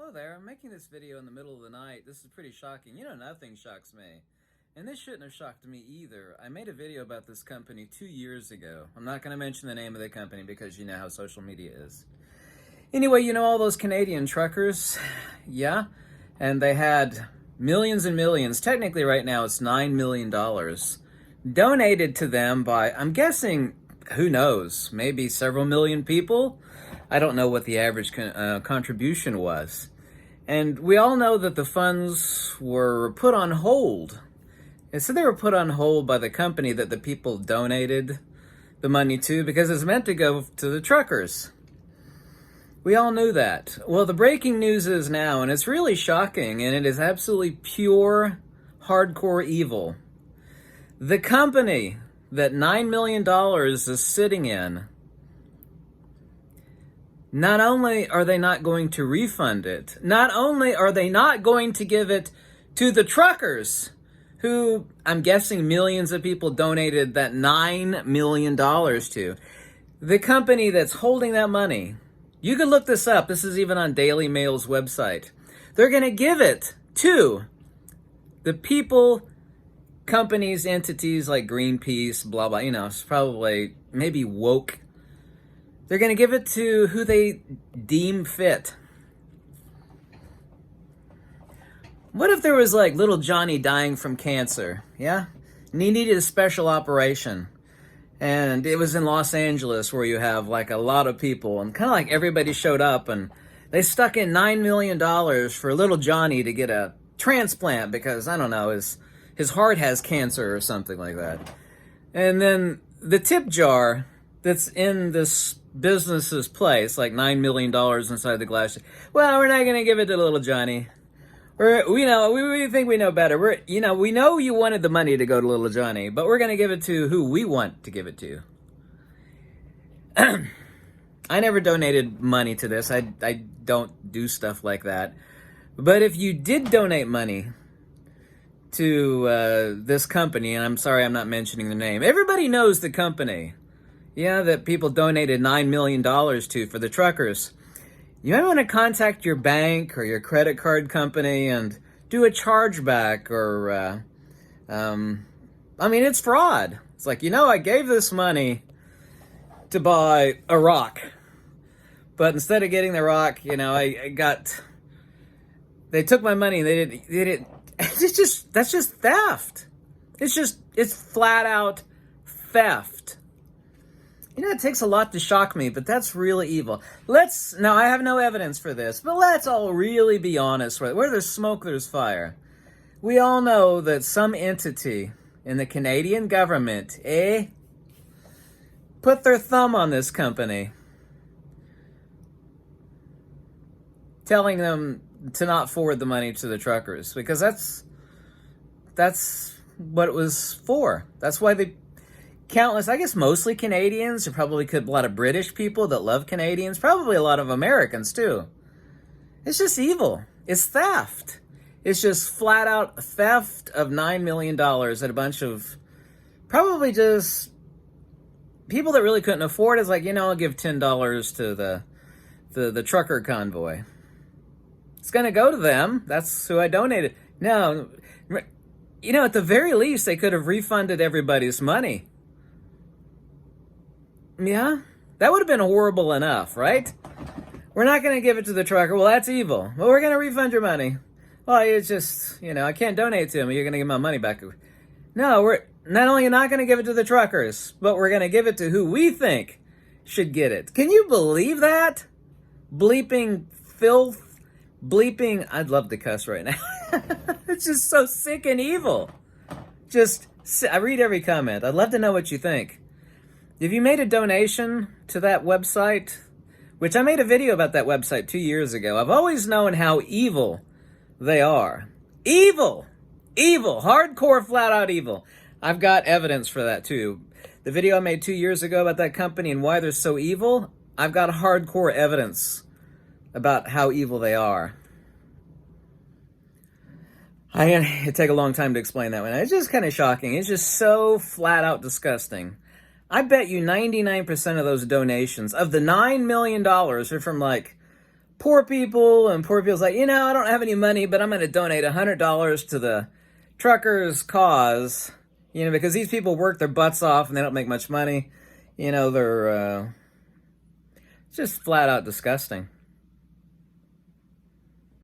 Hello there, I'm making this video in the middle of the night. This is pretty shocking. You know, nothing shocks me. And this shouldn't have shocked me either. I made a video about this company 2 years ago. I'm not going to mention the name of the company because you know how social media is. Anyway, you know all those Canadian truckers? Yeah? And they had millions and millions, technically right now it's $9 million, donated to them by, I'm guessing, who knows, maybe several million people? I don't know what the average contribution was. And we all know that the funds were put on hold. And so they were put on hold by the company that the people donated the money to because it's meant to go to the truckers. We all knew that. Well, the breaking news is now, and it's really shocking, and it is absolutely pure, hardcore evil. The company that $9 million is sitting in, not only are they not going to refund it, not only are they not going to give it to the truckers, who I'm guessing millions of people donated that $9 million to, the company that's holding that money, you can look this up, this is even on Daily Mail's website, they're going to give it to the people, companies, entities like Greenpeace, blah, blah, you know, it's probably maybe woke. They're going to give it to who they deem fit. What if there was like little Johnny dying from cancer, yeah? And he needed a special operation. And it was in Los Angeles where you have like a lot of people and kind of like everybody showed up and they stuck in $9 million for little Johnny to get a transplant because, I don't know, his heart has cancer or something like that. And then the tip jar that's in this business's place, like $9 million inside the glass. Well, we're not going to give it to little Johnny. We think we know better. We know you wanted the money to go to little Johnny, but we're going to give it to who we want to give it to. I never donated money to this. I don't do stuff like that. But if you did donate money to this company, and I'm sorry I'm not mentioning the name, everybody knows the company. Yeah, that people donated $9 million to for the truckers. You might want to contact your bank or your credit card company and do a chargeback or, it's fraud. It's like, I gave this money to buy a rock. But instead of getting the rock, they took my money and they didn't, that's just theft. It's flat out theft. It takes a lot to shock me, but that's really evil. Now I have no evidence for this, but let's all really be honest. Where there's smoke, there's fire. We all know that some entity in the Canadian government, put their thumb on this company, telling them to not forward the money to the truckers, because that's what it was for. That's why countless, I guess mostly Canadians, or probably a lot of British people that love Canadians, probably a lot of Americans too. It's just evil. It's theft. It's just flat out theft of $9 million at a bunch of probably just people that really couldn't afford it. It's like, I'll give $10 to the trucker convoy. It's going to go to them. That's who I donated. No, at the very least, they could have refunded everybody's money. Yeah, that would have been horrible enough, right? We're not going to give it to the trucker. Well, that's evil. Well, we're going to refund your money. Well, it's just, I can't donate to him. You're going to give my money back. No, we're not only not going to give it to the truckers, but we're going to give it to who we think should get it. Can you believe that? Bleeping filth. Bleeping. I'd love to cuss right now. It's just so sick and evil. I read every comment. I'd love to know what you think. If you made a donation to that website, which I made a video about that website 2 years ago, I've always known how evil they are. Evil! Evil! Hardcore, flat out evil. I've got evidence for that too. The video I made 2 years ago about that company and why they're so evil, I've got hardcore evidence about how evil they are. It'd take a long time to explain that one. It's just kind of shocking. It's just so flat out disgusting. I bet you 99% of those donations, of the $9 million, are from like poor people, and poor people's like, I don't have any money, but I'm going to donate $100 to the truckers' cause, because these people work their butts off and they don't make much money. They're just flat out disgusting.